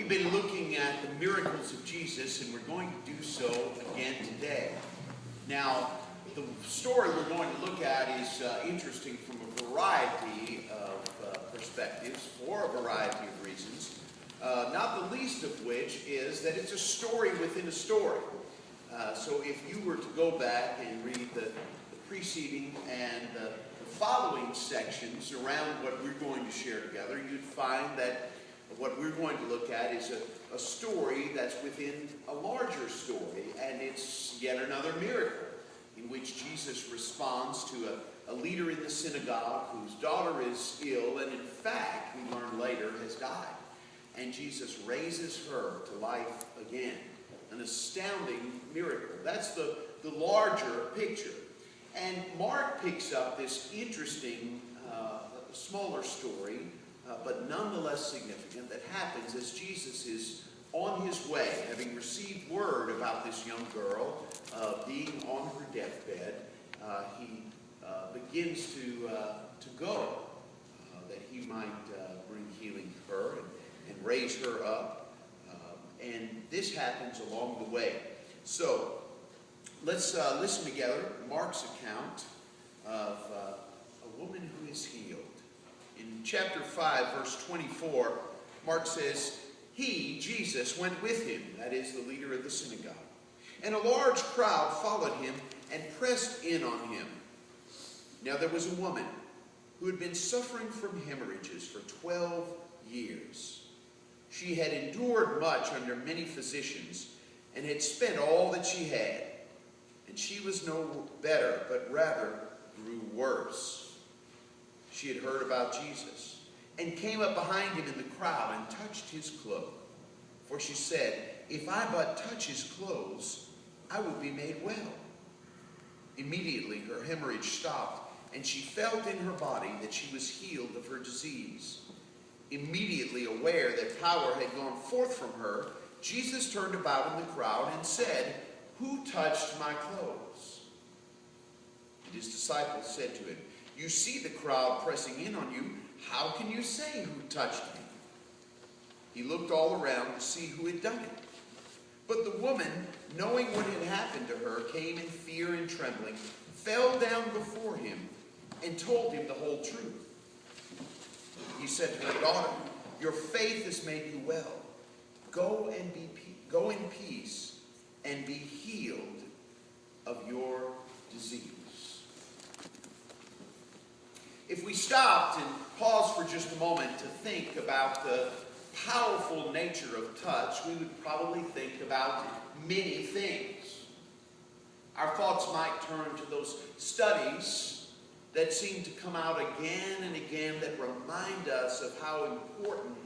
We've been looking at the miracles of Jesus, and we're going to do so again today. Now, the story we're going to look at is interesting from a variety of perspectives, for a variety of reasons, not the least of which is that it's a story within a story. So if you were to go back and read the preceding and the following sections around what we're going to share together, you'd find that what we're going to look at is a story that's within a larger story, and it's yet another miracle in which Jesus responds to a leader in the synagogue whose daughter is ill, and in fact, we learn later, has died. And Jesus raises her to life again. An astounding miracle. That's the larger picture. And Mark picks up this interesting, smaller story, but nonetheless significant, that happens as Jesus is on his way, having received word about this young girl being on her deathbed. He begins to go, that he might bring healing to her and raise her up. And this happens along the way. So let's listen together Mark's account of a woman who is healed. In chapter 5, verse 24, Mark says, "He, Jesus, went with him," that is, the leader of the synagogue, "and a large crowd followed him and pressed in on him. Now there was a woman who had been suffering from hemorrhages for 12 years. She had endured much under many physicians and had spent all that she had. And she was no better, but rather grew worse. She had heard about Jesus and came up behind him in the crowd and touched his cloak. For she said, 'If I but touch his clothes, I will be made well.' Immediately her hemorrhage stopped, and she felt in her body that she was healed of her disease. Immediately aware that power had gone forth from her, Jesus turned about in the crowd and said, 'Who touched my clothes?' And his disciples said to him, 'You see the crowd pressing in on you. How can you say, "Who touched me?"' He looked all around to see who had done it. But the woman, knowing what had happened to her, came in fear and trembling, fell down before him, and told him the whole truth. He said to her, 'Daughter, your faith has made you well. Go in peace and be healed of your disease.'" If we stopped and paused for just a moment to think about the powerful nature of touch, we would probably think about many things. Our thoughts might turn to those studies that seem to come out again and again that remind us of how important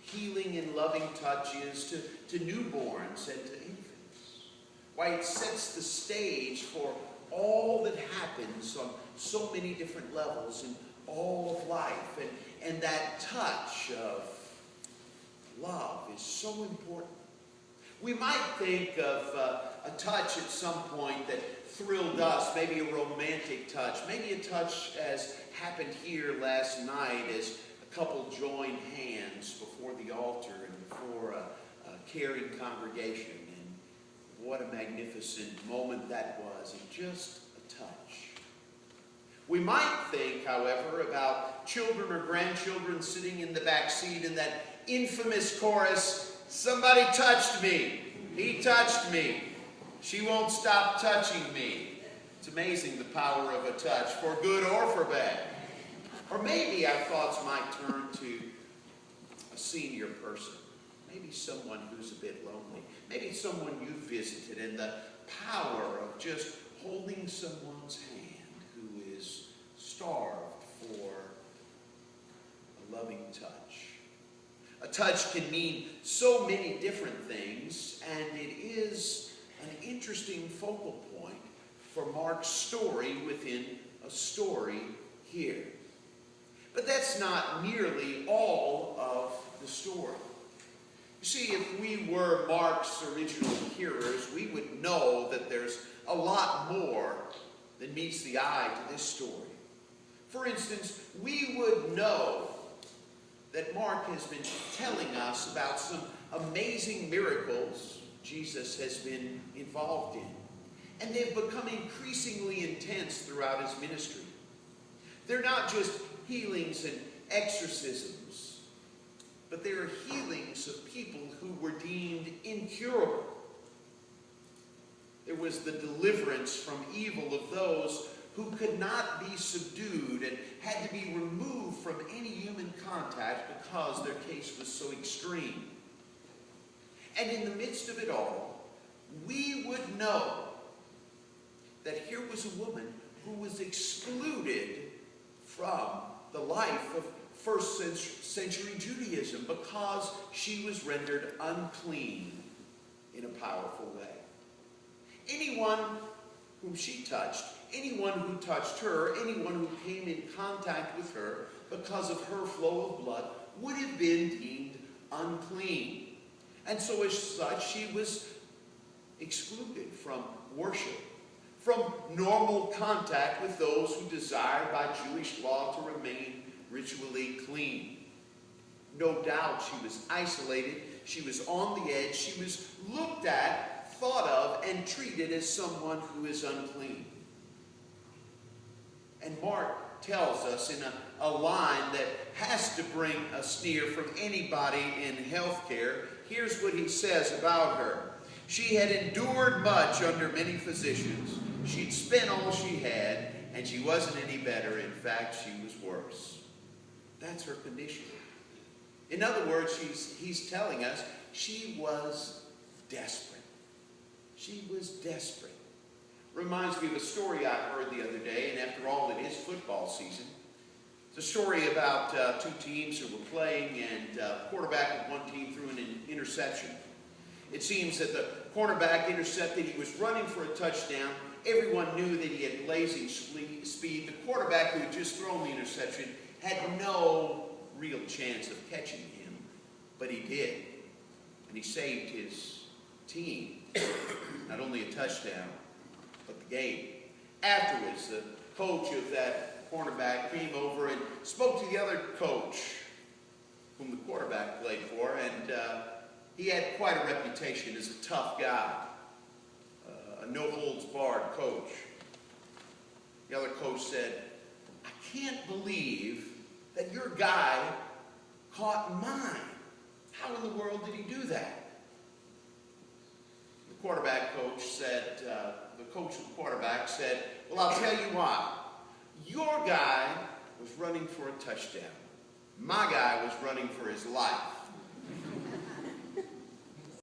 healing and loving touch is to newborns and to infants. Why it sets the stage for all that happens on so many different levels in all of life. And that touch of love is so important. We might think of a touch at some point that thrilled us, maybe a romantic touch, maybe a touch as happened here last night as a couple joined hands before the altar and before a caring congregation. And what a magnificent moment that was, and just a touch. We might think, however, about children or grandchildren sitting in the back seat in that infamous chorus, "Somebody touched me. He touched me. She won't stop touching me." It's amazing the power of a touch, for good or for bad. Or maybe our thoughts might turn to a senior person, maybe someone who's a bit lonely, maybe someone you've visited, and the power of just holding someone's hand who is starved for a loving touch. A touch can mean so many different things, and it is an interesting focal point for Mark's story within a story here. But that's not nearly all of the story. You see, if we were Mark's original hearers, we would know that there's a lot more than meets the eye to this story. For instance, we would know that Mark has been telling us about some amazing miracles Jesus has been involved in. And they've become increasingly intense throughout his ministry. They're not just healings and exorcisms, but they are healings of people who were deemed incurable. There was the deliverance from evil of those who could not be subdued and had to be removed from any human contact because their case was so extreme. And in the midst of it all, we would know that here was a woman who was excluded from the life of first century Judaism because she was rendered unclean in a powerful way. Anyone whom she touched, anyone who touched her, anyone who came in contact with her because of her flow of blood would have been deemed unclean. And so as such, she was excluded from worship, from normal contact with those who desired by Jewish law to remain ritually clean. No doubt she was isolated, she was on the edge, she was looked at, thought of, and treated as someone who is unclean. And Mark tells us in a line that has to bring a sneer from anybody in healthcare. Here's what he says about her. She had endured much under many physicians. She'd spent all she had, and she wasn't any better. In fact, she was worse. That's her condition. In other words, he's telling us she was desperate. She was desperate. Reminds me of a story I heard the other day, and after all, it is football season. It's a story about two teams who were playing, and the quarterback of one team threw an interception. It seems that the cornerback intercepted. He was running for a touchdown. Everyone knew that he had blazing speed. The quarterback who had just thrown the interception had no real chance of catching him, but he did. And he saved his team not only a touchdown, but the game. Afterwards, the coach of that cornerback came over and spoke to the other coach whom the quarterback played for, and he had quite a reputation as a tough guy, a no-holds-barred coach. The other coach said, "I can't believe that your guy caught mine. How in the world did he do that?" The quarterback coach said, the coach of the quarterback said, "Well, I'll tell you why. Your guy was running for a touchdown. My guy was running for his life.